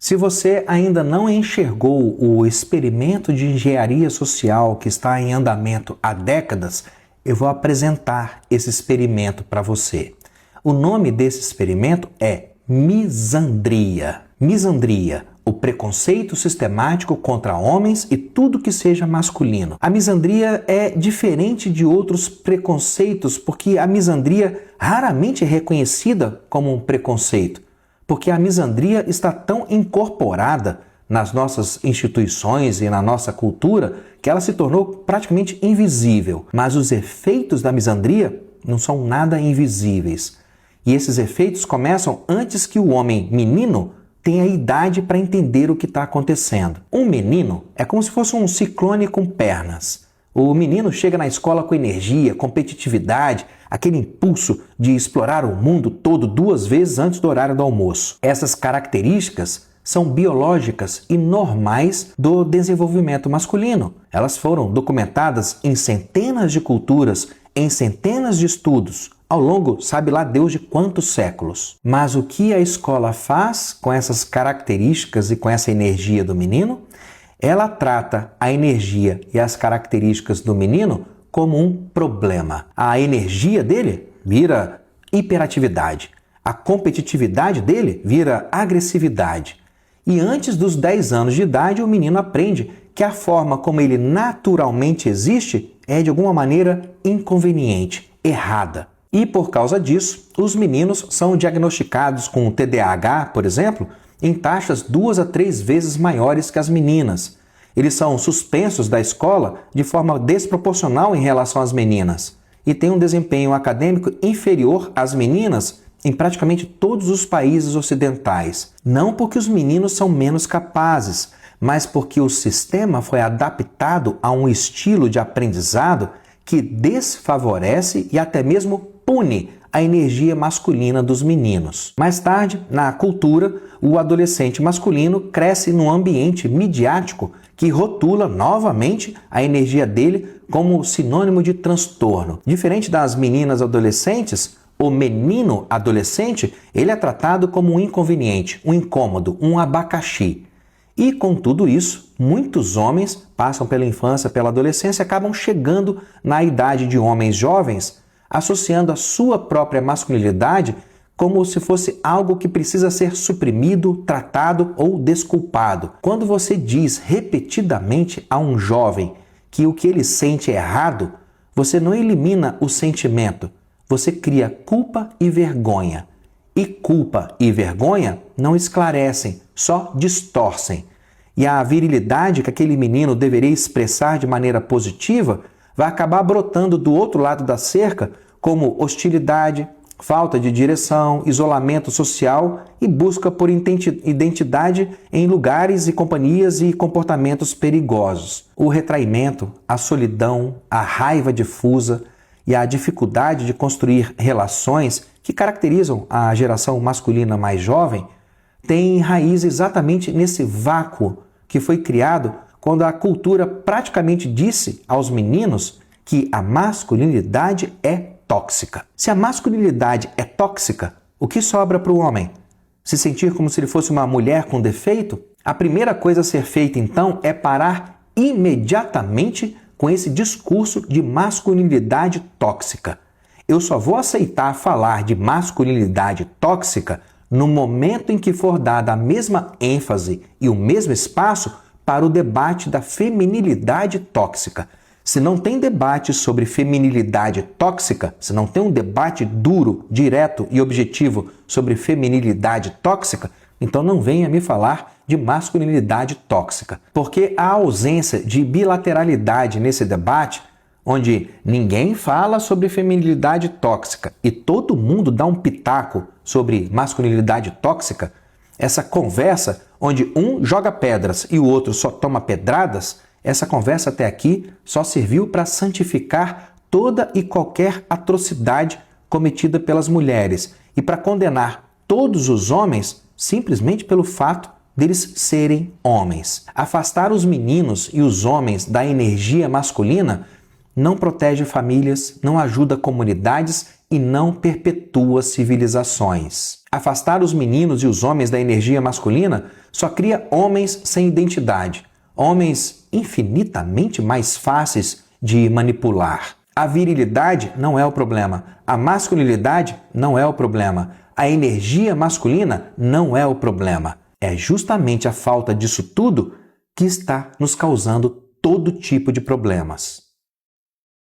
Se você ainda não enxergou o experimento de engenharia social que está em andamento há décadas, eu vou apresentar esse experimento para você. O nome desse experimento é misandria. Misandria, o preconceito sistemático contra homens e tudo que seja masculino. A misandria é diferente de outros preconceitos porque a misandria raramente é reconhecida como um preconceito. Porque a misandria está tão incorporada nas nossas instituições e na nossa cultura que ela se tornou praticamente invisível. Mas os efeitos da misandria não são nada invisíveis. E esses efeitos começam antes que o homem menino tenha idade para entender o que está acontecendo. Um menino é como se fosse um ciclone com pernas. O menino chega na escola com energia, competitividade, aquele impulso de explorar o mundo todo 2 vezes antes do horário do almoço. Essas características são biológicas e normais do desenvolvimento masculino. Elas foram documentadas em centenas de culturas, em centenas de estudos, ao longo, sabe lá Deus de quantos séculos. Mas o que a escola faz com essas características e com essa energia do menino? Ela trata a energia e as características do menino como um problema. A energia dele vira hiperatividade. A competitividade dele vira agressividade. E antes dos 10 anos de idade, o menino aprende que a forma como ele naturalmente existe é de alguma maneira inconveniente, errada. E por causa disso, os meninos são diagnosticados com TDAH, por exemplo, em taxas 2 a 3 vezes maiores que as meninas. Eles são suspensos da escola de forma desproporcional em relação às meninas e têm um desempenho acadêmico inferior às meninas em praticamente todos os países ocidentais. Não porque os meninos são menos capazes, mas porque o sistema foi adaptado a um estilo de aprendizado que desfavorece e até mesmo pune a energia masculina dos meninos. Mais tarde, na cultura, o adolescente masculino cresce num ambiente midiático que rotula novamente a energia dele como sinônimo de transtorno. Diferente das meninas adolescentes, o menino adolescente, ele é tratado como um inconveniente, um incômodo, um abacaxi. E com tudo isso, muitos homens passam pela infância, pela adolescência e acabam chegando na idade de homens jovens, associando a sua própria masculinidade como se fosse algo que precisa ser suprimido, tratado ou desculpado. Quando você diz repetidamente a um jovem que o que ele sente é errado, você não elimina o sentimento, você cria culpa e vergonha. E culpa e vergonha não esclarecem, só distorcem. E a virilidade que aquele menino deveria expressar de maneira positiva vai acabar brotando do outro lado da cerca como hostilidade, falta de direção, isolamento social e busca por identidade em lugares e companhias e comportamentos perigosos. O retraimento, a solidão, a raiva difusa e a dificuldade de construir relações que caracterizam a geração masculina mais jovem têm raiz exatamente nesse vácuo que foi criado quando a cultura praticamente disse aos meninos que a masculinidade é tóxica. Se a masculinidade é tóxica, o que sobra para o homem? Se sentir como se ele fosse uma mulher com defeito? A primeira coisa a ser feita, então, é parar imediatamente com esse discurso de masculinidade tóxica. Eu só vou aceitar falar de masculinidade tóxica no momento em que for dada a mesma ênfase e o mesmo espaço para o debate da feminilidade tóxica. Se não tem debate sobre feminilidade tóxica, se não tem um debate duro, direto e objetivo sobre feminilidade tóxica, então não venha me falar de masculinidade tóxica. Porque a ausência de bilateralidade nesse debate, onde ninguém fala sobre feminilidade tóxica e todo mundo dá um pitaco sobre masculinidade tóxica, essa conversa onde um joga pedras e o outro só toma pedradas, essa conversa até aqui só serviu para santificar toda e qualquer atrocidade cometida pelas mulheres e para condenar todos os homens simplesmente pelo fato deles serem homens. Afastar os meninos e os homens da energia masculina não protege famílias, não ajuda comunidades e não perpetua civilizações. Afastar os meninos e os homens da energia masculina só cria homens sem identidade, homens infinitamente mais fáceis de manipular. A virilidade não é o problema, a masculinidade não é o problema, a energia masculina não é o problema. É justamente a falta disso tudo que está nos causando todo tipo de problemas.